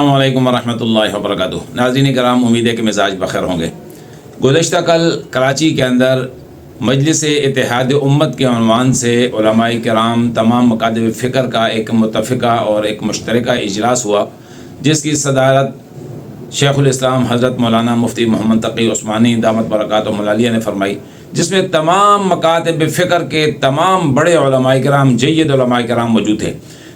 السلام علیکم ورحمۃ اللہ وبرکاتہ۔ ناظرین کرام، امید ہے کہ مزاج بخیر ہوں گے۔ گزشتہ کل کراچی کے اندر مجلس اتحاد امت کے عنوان سے علماء کرام تمام مکاتب فکر کا ایک متفقہ اور ایک مشترکہ اجلاس ہوا، جس کی صدارت شیخ الاسلام حضرت مولانا مفتی محمد تقی عثمانی دامت برکاتہم العالیہ نے فرمائی، جس میں تمام مکاتب فکر کے تمام بڑے علماء کرام، جید علماء کرام موجود تھے۔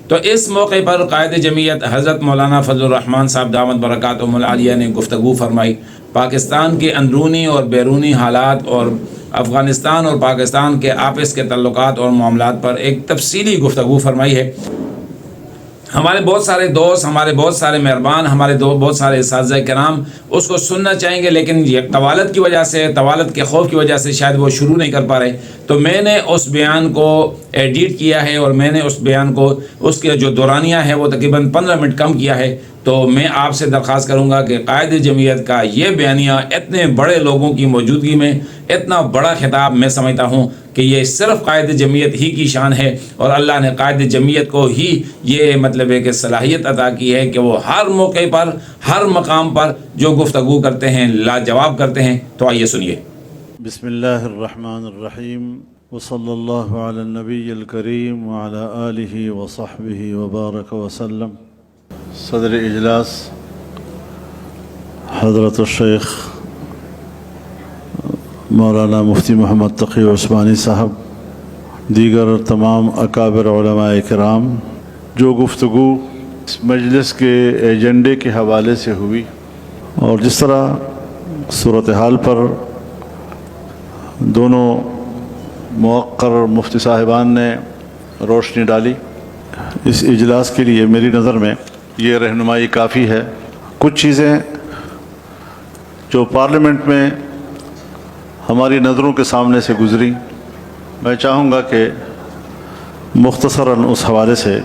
تو اس موقع پر قائد جمعیت حضرت مولانا فضل الرحمن صاحب دامت برکاتہم العالیہ نے گفتگو فرمائی۔ پاکستان کے اندرونی اور بیرونی حالات اور افغانستان اور پاکستان کے آپس کے تعلقات اور معاملات پر ایک تفصیلی گفتگو فرمائی ہے۔ ہمارے بہت سارے دوست، ہمارے بہت سارے مہربان، ہمارے بہت سارے اساتذہ کرام اس کو سننا چاہیں گے، لیکن یہ طوالت کی وجہ سے، طوالت کے خوف کی وجہ سے شاید وہ شروع نہیں کر پا رہے۔ تو میں نے اس بیان کو ایڈٹ کیا ہے اور میں نے اس بیان کو، اس کے جو دورانیہ ہے وہ تقریباً 15 منٹ کم کیا ہے۔ تو میں آپ سے درخواست کروں گا کہ قائد جمعیت کا یہ بیانیہ اتنے بڑے لوگوں کی موجودگی میں اتنا بڑا خطاب، میں سمجھتا ہوں کہ یہ صرف قائد جمعیت ہی کی شان ہے، اور اللہ نے قائد جمعیت کو ہی یہ مطلب ہے کہ صلاحیت عطا کی ہے کہ وہ ہر موقع پر، ہر مقام پر جو گفتگو کرتے ہیں لاجواب کرتے ہیں۔ تو آئیے سنیے۔ بسم اللہ الرحمن الرحیم، وصلی اللہ علی النبی الکریم وعلی آلہ وصحبہ وبارک وسلم۔ صدر اجلاس حضرت الشیخ مولانا مفتی محمد تقی عثمانی صاحب، دیگر تمام اکابر علماء کرام، جو گفتگو اس مجلس کے ایجنڈے کے حوالے سے ہوئی اور جس طرح صورتحال پر دونوں موقر مفتی صاحبان نے روشنی ڈالی، اس اجلاس کے لیے میری نظر میں یہ رہنمائی کافی ہے۔ کچھ چیزیں جو پارلیمنٹ میں ہماری نظروں کے سامنے سے گزری، میں چاہوں گا کہ مختصراً اس حوالے سے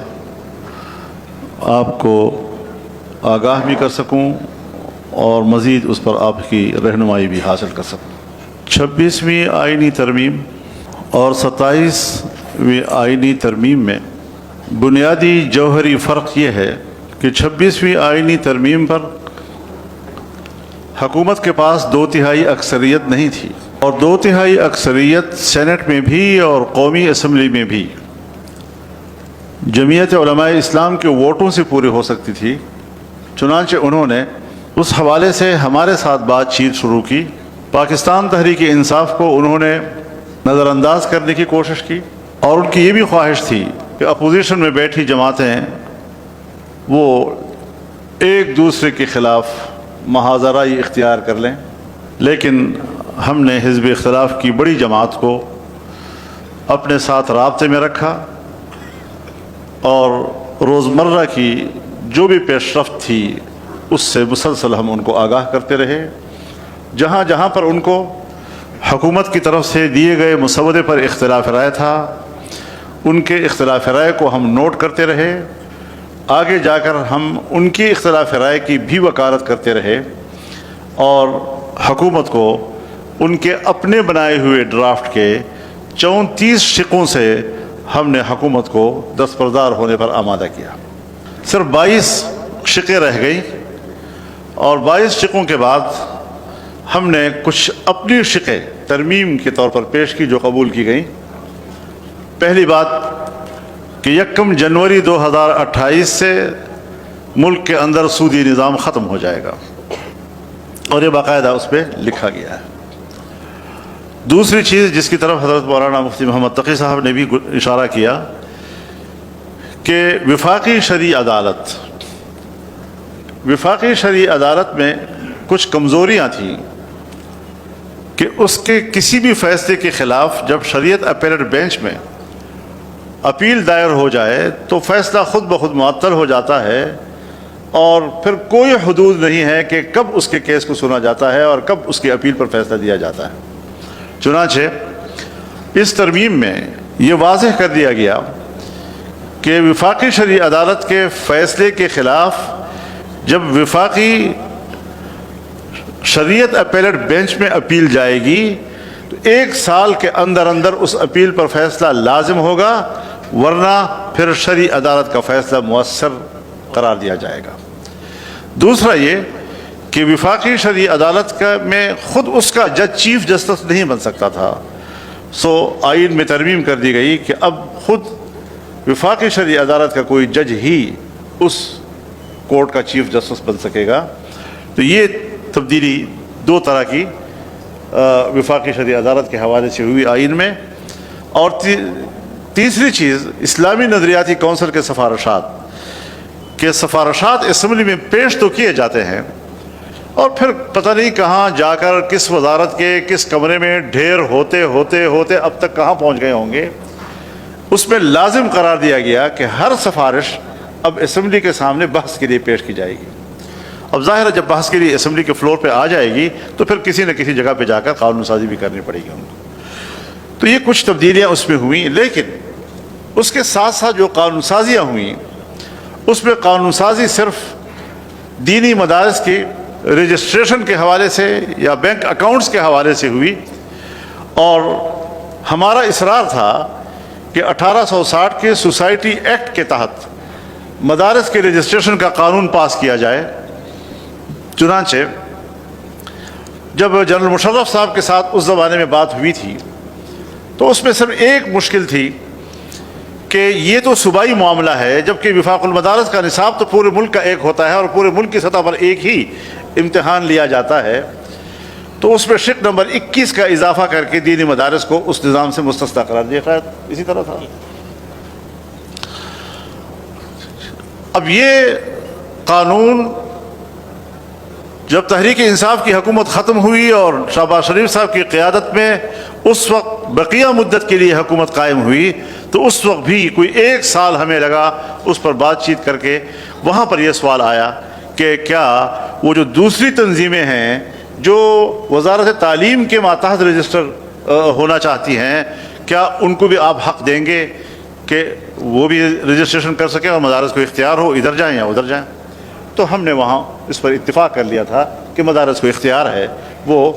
آپ کو آگاہ بھی کر سکوں اور مزید اس پر آپ کی رہنمائی بھی حاصل کر سکوں۔ 26ویں آئینی ترمیم اور 27ویں آئینی ترمیم میں بنیادی جوہری فرق یہ ہے کہ 26ویں آئینی ترمیم پر حکومت کے پاس 2/3 اکثریت نہیں تھی، اور 2/3 اکثریت سینٹ میں بھی اور قومی اسمبلی میں بھی جمعیت علماء اسلام کے ووٹوں سے پوری ہو سکتی تھی۔ چنانچہ انہوں نے اس حوالے سے ہمارے ساتھ بات چیت شروع کی۔ پاکستان تحریک انصاف کو انہوں نے نظر انداز کرنے کی کوشش کی، اور ان کی یہ بھی خواہش تھی کہ اپوزیشن میں بیٹھی جماعتیں وہ ایک دوسرے کے خلاف محاذرائی اختیار کر لیں، لیکن ہم نے حزب اختلاف کی بڑی جماعت کو اپنے ساتھ رابطے میں رکھا، اور روزمرہ کی جو بھی پیش رفت تھی اس سے مسلسل ہم ان کو آگاہ کرتے رہے۔ جہاں جہاں پر ان کو حکومت کی طرف سے دیے گئے مسودے پر اختلاف رائے تھا، ان کے اختلاف رائے کو ہم نوٹ کرتے رہے۔ آگے جا کر ہم ان کی اختلاف رائے کی بھی وکالت کرتے رہے، اور حکومت کو ان کے اپنے بنائے ہوئے ڈرافٹ کے 34 شقوں سے ہم نے حکومت کو دستبردار ہونے پر آمادہ کیا۔ صرف 22 شقیں رہ گئی، اور 22 شقوں کے بعد ہم نے کچھ اپنی شقیں ترمیم کے طور پر پیش کی جو قبول کی گئیں۔ پہلی بات کہ 1 جنوری 2028 سے ملک کے اندر سودی نظام ختم ہو جائے گا، اور یہ باقاعدہ اس پہ لکھا گیا ہے۔ دوسری چیز جس کی طرف حضرت مولانا مفتی محمد تقی صاحب نے بھی اشارہ کیا کہ وفاقی شرعی عدالت میں کچھ کمزوریاں تھیں کہ اس کے کسی بھی فیصلے کے خلاف جب شریعت اپیلٹ بینچ میں اپیل دائر ہو جائے تو فیصلہ خود بخود معطل ہو جاتا ہے، اور پھر کوئی حدود نہیں ہے کہ کب اس کے کیس کو سنا جاتا ہے اور کب اس کی اپیل پر فیصلہ دیا جاتا ہے۔ چنانچہ اس ترمیم میں یہ واضح کر دیا گیا کہ وفاقی شرعی عدالت کے فیصلے کے خلاف جب وفاقی شریعت اپیلٹ بینچ میں اپیل جائے گی تو 1 سال کے اندر اندر اس اپیل پر فیصلہ لازم ہوگا، ورنہ پھر شرعی عدالت کا فیصلہ مؤثر قرار دیا جائے گا۔ دوسرا یہ کہ وفاقی شرعی عدالت کا میں خود اس کا جج چیف جسٹس نہیں بن سکتا تھا، سو آئین میں ترمیم کر دی گئی کہ اب خود وفاقی شرعی عدالت کا کوئی جج ہی اس کورٹ کا چیف جسٹس بن سکے گا۔ تو یہ تبدیلی دو طرح کی وفاقی شرعی عدالت کے حوالے سے ہوئی آئین میں۔ اور تیسری چیز، اسلامی نظریاتی کونسل کے سفارشات اسمبلی میں پیش تو کیے جاتے ہیں، اور پھر پتہ نہیں کہاں جا کر کس وزارت کے کس کمرے میں ڈھیر ہوتے ہوتے ہوتے اب تک کہاں پہنچ گئے ہوں گے۔ اس میں لازم قرار دیا گیا کہ ہر سفارش اب اسمبلی کے سامنے بحث کے لیے پیش کی جائے گی۔ اب ظاہر ہے جب بحث کے لیے اسمبلی کے فلور پہ آ جائے گی تو پھر کسی نہ کسی جگہ پہ جا کر قانون سازی بھی کرنی پڑے گی ان کو۔ تو یہ کچھ تبدیلیاں اس میں ہوئیں، لیکن اس کے ساتھ ساتھ جو قانون سازیاں ہوئیں اس میں قانون سازی صرف دینی مدارس کی رجسٹریشن کے حوالے سے یا بینک اکاؤنٹس کے حوالے سے ہوئی، اور ہمارا اصرار تھا کہ 1860 کے سوسائٹی ایکٹ کے تحت مدارس کے رجسٹریشن کا قانون پاس کیا جائے۔ چنانچہ جب جنرل مشرف صاحب کے ساتھ اس زمانے میں بات ہوئی تھی تو اس میں صرف ایک مشکل تھی کہ یہ تو صوبائی معاملہ ہے، جبکہ وفاق المدارس کا نصاب تو پورے ملک کا ایک ہوتا ہے اور پورے ملک کی سطح پر ایک ہی امتحان لیا جاتا ہے، تو اس میں شق نمبر 21 کا اضافہ کر کے دینی مدارس کو اس نظام سے مستثنی قرار دیا، شاید اسی طرح تھا۔ اب یہ قانون جب تحریک انصاف کی حکومت ختم ہوئی اور شہباز شریف صاحب کی قیادت میں اس وقت بقیہ مدت کے لیے حکومت قائم ہوئی، تو اس وقت بھی کوئی 1 سال ہمیں لگا اس پر بات چیت کر کے۔ وہاں پر یہ سوال آیا کہ کیا وہ جو دوسری تنظیمیں ہیں جو وزارت تعلیم کے ماتحت رجسٹر ہونا چاہتی ہیں، کیا ان کو بھی آپ حق دیں گے کہ وہ بھی رجسٹریشن کر سکیں اور مدارس کو اختیار ہو ادھر جائیں یا ادھر جائیں؟ تو ہم نے وہاں اس پر اتفاق کر لیا تھا کہ مدارس کو اختیار ہے، وہ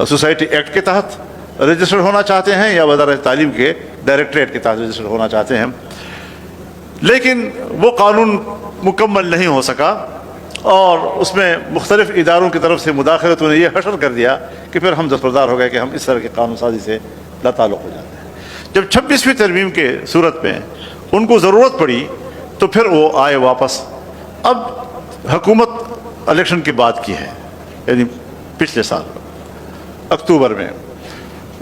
سوسائٹی ایکٹ کے تحت رجسٹر ہونا چاہتے ہیں یا وزارت تعلیم کے ڈائریکٹریٹ کے تحت رجسٹر ہونا چاہتے ہیں۔ لیکن وہ قانون مکمل نہیں ہو سکا، اور اس میں مختلف اداروں کی طرف سے مداخلتوں نے یہ حشر کر دیا کہ پھر ہم دستبردار ہو گئے کہ ہم اس طرح کی قانون سازی سے لا تعلق ہو جاتے ہیں۔ جب 26ویں ترمیم کے صورت میں ان کو ضرورت پڑی تو پھر وہ آئے واپس۔ اب حکومت الیکشن کی بات کی ہے، یعنی پچھلے سال اکتوبر میں،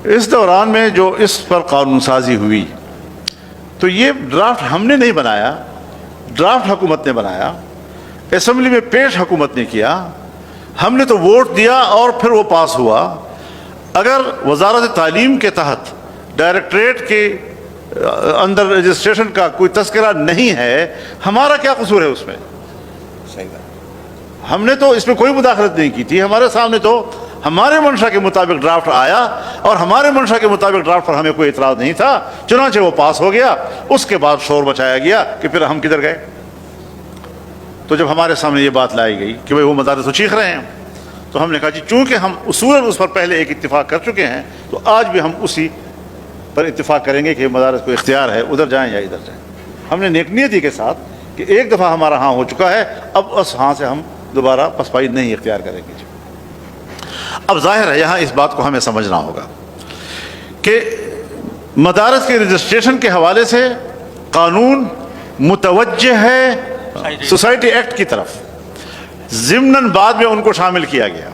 اس دوران میں جو اس پر قانون سازی ہوئی تو یہ ڈرافٹ ہم نے نہیں بنایا، ڈرافٹ حکومت نے بنایا، اسمبلی میں پیش حکومت نے کیا، ہم نے تو ووٹ دیا اور پھر وہ پاس ہوا۔ اگر وزارت تعلیم کے تحت ڈائریکٹریٹ کے اندر رجسٹریشن کا کوئی تذکرہ نہیں ہے، ہمارا کیا قصور ہے اس میں؟ ہم نے تو اس میں کوئی مداخلت نہیں کی تھی، ہمارے سامنے تو ہمارے منشا کے مطابق ڈرافٹ آیا اور ہمارے منشا کے مطابق ڈرافٹ پر ہمیں کوئی اعتراض نہیں تھا، چنانچہ وہ پاس ہو گیا۔ اس کے بعد شور مچایا گیا کہ پھر ہم کدھر گئے۔ تو جب ہمارے سامنے یہ بات لائی گئی کہ وہ مدارس تو چیخ رہے ہیں، تو ہم نے کہا جی چونکہ ہم اصولاً اس پر پہلے ایک اتفاق کر چکے ہیں تو آج بھی ہم اسی پر اتفاق کریں گے کہ مدارس کو اختیار ہے ادھر جائیں یا ادھر جائیں۔ ہم نے نیک نیتی کے ساتھ کہ ایک دفعہ ہمارا ہاں ہو چکا ہے، اب اس ہاں سے ہم دوبارہ پسپائی نہیں اختیار کریں گے۔ اب ظاہر ہے یہاں اس بات کو ہمیں سمجھنا ہوگا کہ مدارس کے رجسٹریشن کے حوالے سے قانون متوجہ ہے سوسائٹی ایکٹ کی طرف، ضمناً بعد میں ان کو شامل کیا گیا،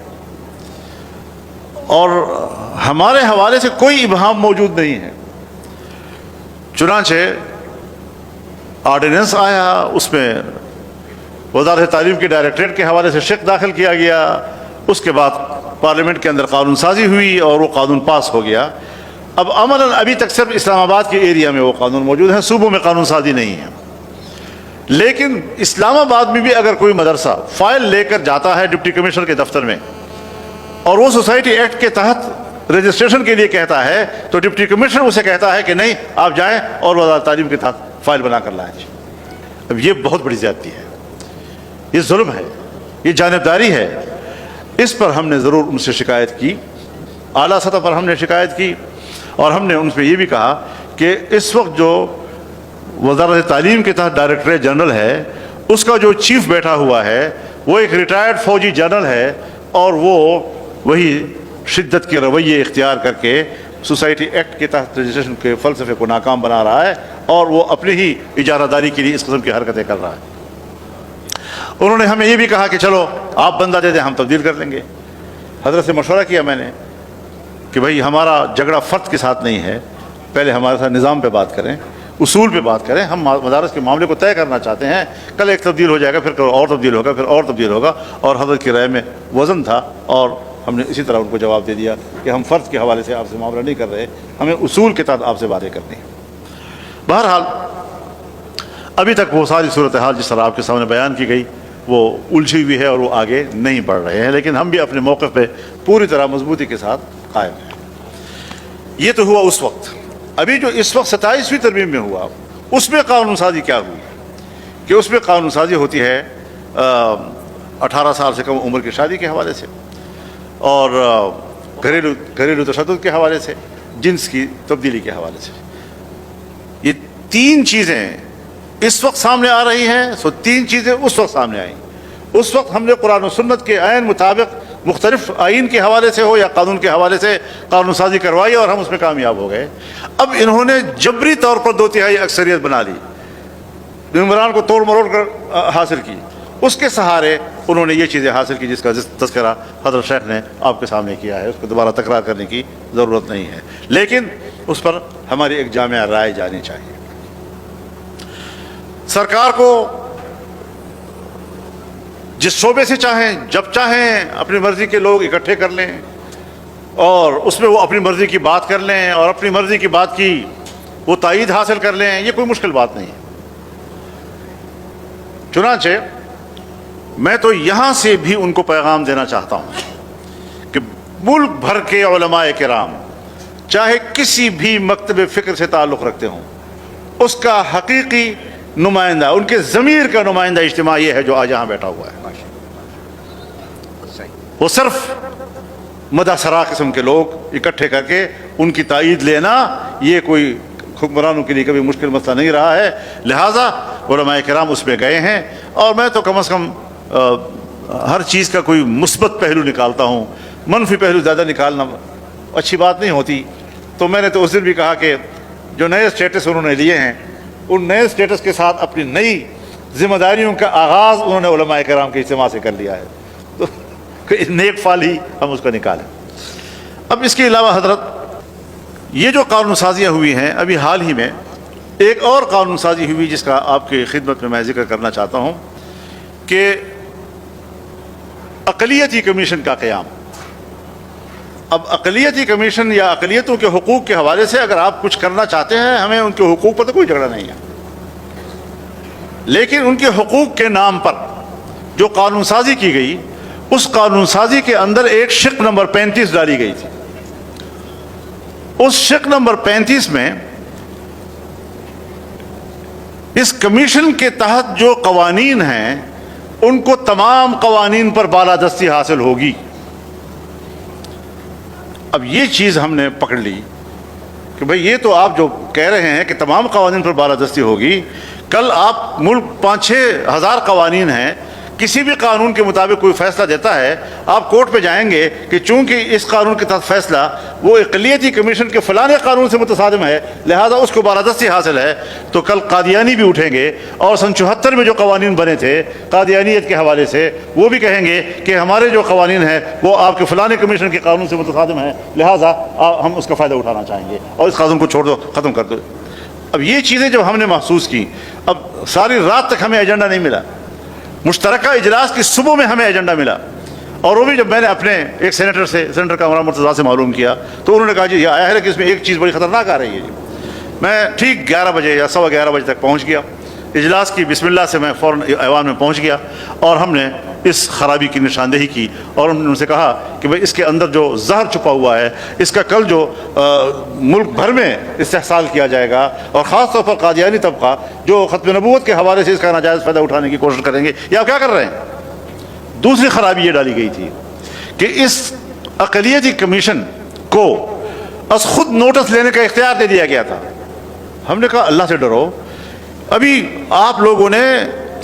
اور ہمارے حوالے سے کوئی ابہام موجود نہیں ہے۔ چنانچہ آرڈیننس آیا، اس میں وزارت تعلیم کے ڈائریکٹریٹ کے حوالے سے شق داخل کیا گیا، اس کے بعد پارلیمنٹ کے اندر قانون سازی ہوئی اور وہ قانون پاس ہو گیا۔ اب عملاً ابھی تک صرف اسلام آباد کے ایریا میں وہ قانون موجود ہے، صوبوں میں قانون سازی نہیں ہے۔ لیکن اسلام آباد میں بھی اگر کوئی مدرسہ فائل لے کر جاتا ہے ڈپٹی کمشنر کے دفتر میں اور وہ سوسائٹی ایکٹ کے تحت رجسٹریشن کے لیے کہتا ہے تو ڈپٹی کمشنر اسے کہتا ہے کہ نہیں آپ جائیں اور وزارت تعلیم کے تحت فائل بنا کر لائیں۔ اب یہ بہت بڑی زیادتی ہے، یہ ظلم ہے، یہ جانبداری ہے۔ اس پر ہم نے ضرور ان سے شکایت کی، اعلیٰ سطح پر ہم نے شکایت کی، اور ہم نے ان سے یہ بھی کہا کہ اس وقت جو وزارت تعلیم کے تحت ڈائریکٹریٹ جنرل ہے اس کا جو چیف بیٹھا ہوا ہے وہ ایک ریٹائرڈ فوجی جنرل ہے اور وہ وہی شدت کے رویے اختیار کر کے سوسائٹی ایکٹ کے تحت رجسٹریشن کے فلسفے کو ناکام بنا رہا ہے اور وہ اپنی ہی اجارہ داری کے لیے اس قسم کی حرکتیں کر رہا ہے۔ انہوں نے ہمیں یہ بھی کہا کہ چلو آپ بندہ دے دیں، ہم تبدیل کر لیں گے۔ حضرت سے مشورہ کیا میں نے کہ بھائی ہمارا جھگڑا فرد کے ساتھ نہیں ہے، پہلے ہمارے ساتھ نظام پہ بات کریں، اصول پہ بات کریں۔ ہم مدارس کے معاملے کو طے کرنا چاہتے ہیں، کل ایک تبدیل ہو جائے گا، پھر کل اور تبدیل ہوگا، پھر اور تبدیل ہوگا۔ اور حضرت کی رائے میں وزن تھا اور ہم نے اسی طرح ان کو جواب دے دیا کہ ہم فرض کے حوالے سے آپ سے معاملہ نہیں کر رہے، ہمیں اصول کے تحت آپ سے باتیں کرنی ہیں۔ بہرحال ابھی تک وہ ساری صورتحال جس طرح آپ کے سامنے بیان کی گئی وہ الجھی ہوئی ہے اور وہ آگے نہیں بڑھ رہے ہیں، لیکن ہم بھی اپنے موقع پہ پوری طرح مضبوطی کے ساتھ قائم ہیں۔ یہ تو ہوا اس وقت۔ ابھی جو اس وقت 27ویں ترمیم میں ہوا اس میں قانون سازی کیا ہوئی کہ اس میں قانون سازی ہوتی ہے 18 سال سے کم عمر کی شادی کے حوالے سے، اور گھریلو تشدد کے حوالے سے، جنس کی تبدیلی کے حوالے سے۔ یہ تین چیزیں اس وقت سامنے آ رہی ہیں، سو تین چیزیں اس وقت سامنے آئیں۔ اس وقت ہم نے قرآن و سنت کے عین مطابق مختلف آئین کے حوالے سے ہو یا قانون کے حوالے سے قانون سازی کروائی اور ہم اس میں کامیاب ہو گئے۔ اب انہوں نے جبری طور پر 2/3 اکثریت بنا لی، ممبران کو توڑ مروڑ کر حاصل کی، اس کے سہارے انہوں نے یہ چیزیں حاصل کی جس کا تذکرہ حضرت شیخ نے آپ کے سامنے کیا ہے، اس کو دوبارہ تکرار کرنے کی ضرورت نہیں ہے، لیکن اس پر ہماری ایک جامع رائے جانی چاہیے۔ سرکار کو جس شعبے سے چاہیں جب چاہیں اپنی مرضی کے لوگ اکٹھے کر لیں اور اس میں وہ اپنی مرضی کی بات کر لیں اور اپنی مرضی کی بات کی وہ تائید حاصل کر لیں، یہ کوئی مشکل بات نہیں ہے۔ چنانچہ میں تو یہاں سے بھی ان کو پیغام دینا چاہتا ہوں کہ ملک بھر کے علماء کرام چاہے کسی بھی مکتب فکر سے تعلق رکھتے ہوں، اس کا حقیقی نمائندہ، ان کے ضمیر کا نمائندہ اجتماع یہ ہے جو آج یہاں بیٹھا ہوا ہے۔ وہ صرف مدح سرا قسم کے لوگ اکٹھے کر کے ان کی تائید لینا یہ کوئی حکمرانوں کے لیے کبھی مشکل مسئلہ نہیں رہا ہے، لہٰذا علماء کرام اس میں گئے ہیں۔ اور میں تو کم از کم ہر چیز کا کوئی مثبت پہلو نکالتا ہوں، منفی پہلو زیادہ نکالنا اچھی بات نہیں ہوتی۔ تو میں نے تو اس دن بھی کہا کہ جو نئے اسٹیٹس انہوں نے لیے ہیں ان نئے اسٹیٹس کے ساتھ اپنی نئی ذمہ داریوں کا آغاز انہوں نے علماء کرام کے اجتماع سے کر لیا ہے، تو نیک فال ہی ہم اس کا نکالیں۔ اب اس کے علاوہ حضرت یہ جو قانون سازیاں ہوئی ہیں، ابھی حال ہی میں ایک اور قانون سازی ہوئی جس کا آپ کی خدمت میں ذکر کرنا چاہتا ہوں کہ اقلیتی کمیشن کا قیام۔ اب اقلیتی کمیشن یا اقلیتوں کے حقوق کے حوالے سے اگر آپ کچھ کرنا چاہتے ہیں، ہمیں ان کے حقوق پر تو کوئی جھگڑا نہیں ہے، لیکن ان کے حقوق کے نام پر جو قانون سازی کی گئی، اس قانون سازی کے اندر ایک شق نمبر 35 ڈالی گئی تھی۔ اس شق نمبر 35 میں اس کمیشن کے تحت جو قوانین ہیں ان کو تمام قوانین پر بالادستی حاصل ہوگی۔ اب یہ چیز ہم نے پکڑ لی کہ بھئی یہ تو آپ جو کہہ رہے ہیں کہ تمام قوانین پر بالادستی ہوگی، کل آپ ملک 5-6 ہزار قوانین ہیں، کسی بھی قانون کے مطابق کوئی فیصلہ دیتا ہے، آپ کورٹ پہ جائیں گے کہ چونکہ اس قانون کے تحت فیصلہ وہ اقلیتی کمیشن کے فلانے قانون سے متصادم ہے لہذا اس کو بالادستی حاصل ہے، تو کل قادیانی بھی اٹھیں گے اور سن 74 میں جو قوانین بنے تھے قادیانیت کے حوالے سے وہ بھی کہیں گے کہ ہمارے جو قوانین ہیں وہ آپ کے فلانے کمیشن کے قانون سے متصادم ہیں، لہذا ہم اس کا فائدہ اٹھانا چاہیں گے اور اس قانون کو چھوڑ دو، ختم کر دو۔ اب یہ چیزیں جب ہم نے محسوس کی، اب ساری رات تک ہمیں ایجنڈا نہیں ملا، مشترکہ اجلاس کی صبح میں ہمیں ایجنڈا ملا، اور وہ بھی جب میں نے اپنے ایک سینیٹر کا عمران مرتضیٰ سے معلوم کیا تو انہوں نے کہا جی یہ آیا ہے کہ اس میں ایک چیز بڑی خطرناک آ رہی ہے۔ میں ٹھیک 11 بجے یا 11:15 بجے تک پہنچ گیا، اجلاس کی بسم اللہ سے میں فوراً ایوان میں پہنچ گیا اور ہم نے اس خرابی کی نشاندہی کی اور ہم نے ان سے کہا کہ بھئی اس کے اندر جو زہر چھپا ہوا ہے اس کا کل جو ملک بھر میں استحصال کیا جائے گا، اور خاص طور پر قادیانی طبقہ جو ختم نبوت کے حوالے سے اس کا ناجائز فائدہ اٹھانے کی کوشش کریں گے، یہ آپ کیا کر رہے ہیں؟ دوسری خرابی یہ ڈالی گئی تھی کہ اس اقلیتی کمیشن کو از خود نوٹس لینے کا اختیار دے دیا گیا تھا۔ ہم نے کہا اللہ سے ڈرو، ابھی آپ لوگوں نے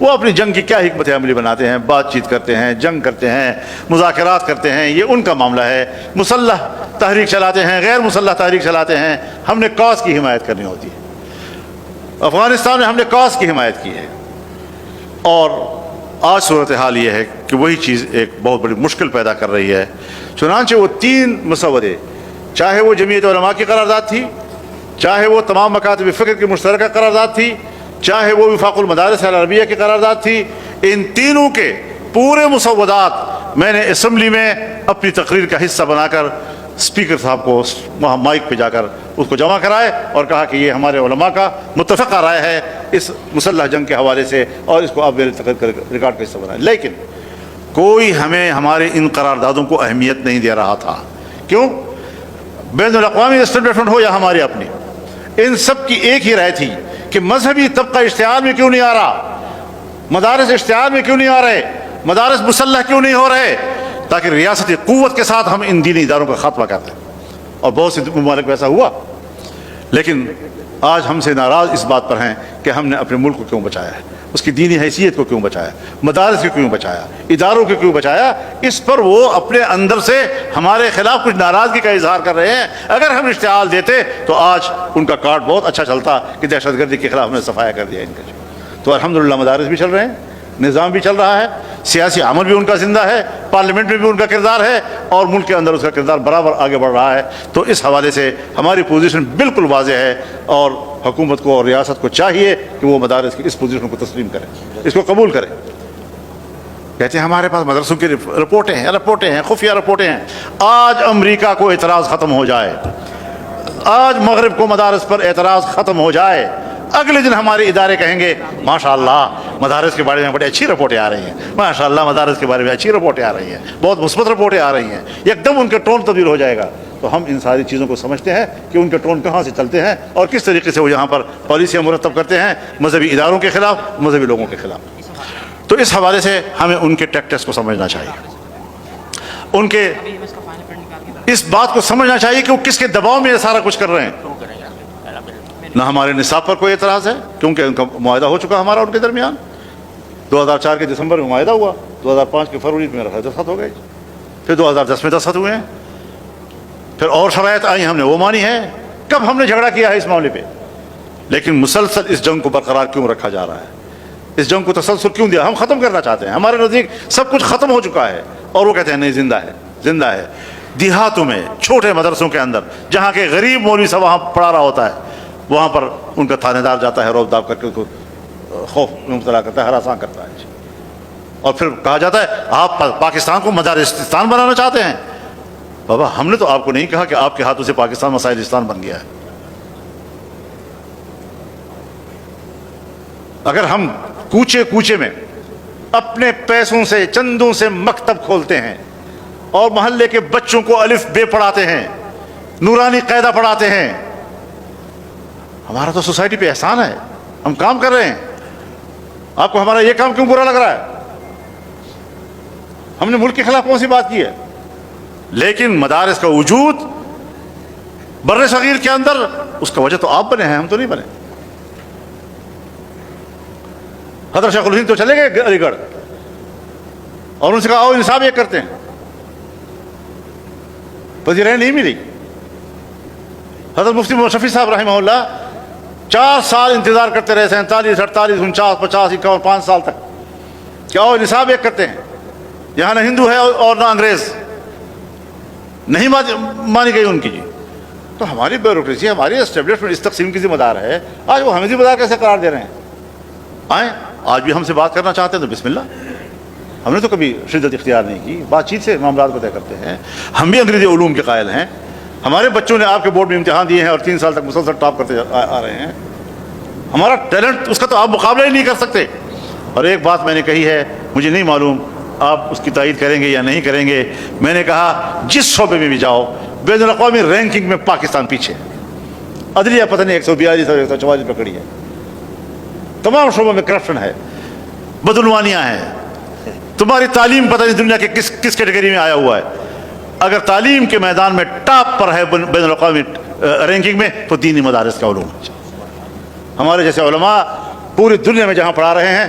وہ اپنی جنگ کی کیا حکمت عملی بناتے ہیں, بات چیت کرتے ہیں, جنگ کرتے ہیں, مذاکرات کرتے ہیں, یہ ان کا معاملہ ہے. مسلح تحریک چلاتے ہیں, غیر مسلح تحریک چلاتے ہیں. ہم نے کاز کی حمایت کرنی ہوتی ہے. افغانستان میں ہم نے کاز کی حمایت کی ہے, اور آج صورتحال یہ ہے کہ وہی چیز ایک بہت بڑی مشکل پیدا کر رہی ہے. چنانچہ وہ 3 مسودے, چاہے وہ جمعیت علماء کی قرارداد تھی, چاہے وہ تمام مکاتب فکر کی مشترکہ قرارداد تھی, چاہے وہ وفاق المدارس العربیہ کی قرارداد تھی, ان تینوں کے پورے مسودات میں نے اسمبلی میں اپنی تقریر کا حصہ بنا کر اسپیکر صاحب کو وہاں مائک پہ جا کر اس کو جمع کرائے اور کہا کہ یہ ہمارے علماء کا متفقہ رائے ہے اس مسلح جنگ کے حوالے سے, اور اس کو آپ میرے تقریر ریکارڈ کا حصہ بنائیں. لیکن کوئی ہمیں ہمارے ان قراردادوں کو اہمیت نہیں دے رہا تھا. کیوں؟ بین الاقوامی اسٹیبلشمنٹ ہو یا ہماری اپنی, ان سب کی ایک ہی رائے تھی کہ مذہبی طبقہ اشتعال میں کیوں نہیں آ رہا, مدارس اشتعال میں کیوں نہیں آ رہے, مدارس مسلح کیوں نہیں ہو رہے, تاکہ ریاستی قوت کے ساتھ ہم ان دینی اداروں کا خاتمہ کر دیں. اور بہت سے ممالک ویسا ہوا. لیکن آج ہم سے ناراض اس بات پر ہیں کہ ہم نے اپنے ملک کو کیوں بچایا ہے, اس کی دینی حیثیت کو کیوں بچایا, مدارس کو کیوں بچایا, اداروں کو کیوں بچایا. اس پر وہ اپنے اندر سے ہمارے خلاف کچھ ناراضگی کا اظہار کر رہے ہیں. اگر ہم اشتعال دیتے تو آج ان کا کارڈ بہت اچھا چلتا کہ دہشت گردی کے خلاف ہم نے صفایا کر دیا ان کا. تو الحمدللہ مدارس بھی چل رہے ہیں, نظام بھی چل رہا ہے, سیاسی عمل بھی ان کا زندہ ہے, پارلیمنٹ میں بھی ان کا کردار ہے, اور ملک کے اندر اس کا کردار برابر آگے بڑھ رہا ہے. تو اس حوالے سے ہماری پوزیشن بالکل واضح ہے, اور حکومت کو اور ریاست کو چاہیے کہ وہ مدارس کی اس پوزیشن کو تسلیم کرے, اس کو قبول کرے. کہتے ہیں ہمارے پاس مدرسوں کی رپورٹیں ہیں, خفیہ رپورٹیں ہیں. آج امریکہ کو اعتراض ختم ہو جائے, آج مغرب کو مدارس پر اعتراض ختم ہو جائے, اگلے دن ہمارے ادارے کہیں گے ماشاءاللہ مدارس کے بارے میں بڑی اچھی رپورٹیں آ رہی ہیں, ماشاءاللہ مدارس کے بارے میں اچھی رپورٹیں آ رہی ہیں, بہت مثبت رپورٹیں آ رہی ہیں. ایک دم ان کے ٹون تبدیل ہو جائے گا. تو ہم ان ساری چیزوں کو سمجھتے ہیں کہ ان کے ٹون کہاں سے چلتے ہیں اور کس طریقے سے وہ یہاں پر پالیسیاں مرتب کرتے ہیں مذہبی اداروں کے خلاف, مذہبی لوگوں کے خلاف. تو اس حوالے سے ہمیں ان کے ٹیکٹس کو سمجھنا چاہیے, ان کے اس بات کو سمجھنا چاہیے کہ وہ کس کے دباؤ میں یہ سارا کچھ کر رہے ہیں. نہ ہمارے نصاب پر کوئی اعتراض ہے کیونکہ ان کا معاہدہ ہو چکا ہمارا ان کے درمیان. 2004 کے دسمبر میں معاہدہ ہوا, 2005 کے فروری میں دستخط ہو گئے, پھر 2010 میں دستخط ہوئے ہیں, پھر اور شرائط آئی, ہم نے وہ مانی ہے. کب ہم نے جھگڑا کیا ہے اس معاملے پہ؟ لیکن مسلسل اس جنگ کو برقرار کیوں رکھا جا رہا ہے, اس جنگ کو تسلسل کیوں دیا؟ ہم ختم کرنا چاہتے ہیں. ہمارے نزدیک سب کچھ ختم ہو چکا ہے, اور وہ کہتے ہیں نہیں زندہ ہے, زندہ ہے. دیہاتوں میں چھوٹے مدرسوں کے اندر جہاں کے غریب مولوی صاحب وہاں پڑھا رہا ہوتا ہے, وہاں پر ان کا تھانے دار جاتا ہے, روب داب کر کے کو خوف میں مبتلا کرتا ہے, ہراساں کرتا ہے, اور پھر کہا جاتا ہے آپ پاکستان کو مدارستان بنانا چاہتے ہیں. بابا ہم نے تو آپ کو نہیں کہا کہ آپ کے ہاتھوں سے پاکستان مسائلستان بن گیا ہے. اگر ہم کوچے کوچے میں اپنے پیسوں سے چندوں سے مکتب کھولتے ہیں اور محلے کے بچوں کو الف بے پڑھاتے ہیں, نورانی قاعدہ پڑھاتے ہیں, ہمارا تو سوسائٹی پہ احسان ہے, ہم کام کر رہے ہیں. آپ کو ہمارا یہ کام کیوں برا لگ رہا ہے؟ ہم نے ملک کے خلاف کون سی بات کی ہے؟ لیکن مدارس کا وجود بر صغیر کے اندر, اس کا وجہ تو آپ بنے ہیں, ہم تو نہیں بنے. حضرت شیخ الہند تو چلے گئے علی گڑھ, اور ان سے کہا آؤ نصاب یہ کرتے ہیں, پذیرائی نہیں ملی. حضرت مفتی محمد شفیع صاحب رحمہ اللہ 4 سال انتظار کرتے رہے, 47, 48, 49, 50, 51, 5 سال تک, کہ آؤ نصاب ایک کرتے ہیں. یہاں نہ ہندو ہے اور نہ انگریز, نہیں مانی گئی ان کی. تو ہماری بیوروکریسی, ہماری اسٹیبلشمنٹ اس تقسیم کی ذمہ دار ہے. آج وہ ہمیں ذمہ دار کیسے قرار دے رہے ہیں؟ آئیں آج بھی ہم سے بات کرنا چاہتے ہیں تو بسم اللہ. ہم نے تو کبھی شدت اختیار نہیں کی, بات چیت سے معاملات کو طے کرتے ہیں. ہم بھی انگریزی علوم کے قائل ہیں, ہمارے بچوں نے آپ کے بورڈ میں امتحان دیے ہیں اور 3 سال تک مسلسل ٹاپ کرتے آ رہے ہیں. ہمارا ٹیلنٹ, اس کا تو آپ مقابلہ ہی نہیں کر سکتے. اور ایک بات میں نے کہی ہے, مجھے نہیں معلوم آپ اس کی تائید کریں گے یا نہیں کریں گے, میں نے کہا جس شعبے میں بھی جاؤ بین الاقوامی رینکنگ میں پاکستان پیچھے. عدلیہ پتہ نہیں 142 اور 144 پکڑی ہے, تمام شعبوں میں کرپشن ہے, بدعنوانیاں ہیں. تمہاری تعلیم پتہ نہیں دنیا کے کس کیٹیگری میں آیا ہوا ہے. اگر تعلیم کے میدان میں ٹاپ پر ہے بین الاقوامی رینکنگ میں تو دینی مدارس کا علوم. ہمارے جیسے علماء پوری دنیا میں جہاں پڑھا رہے ہیں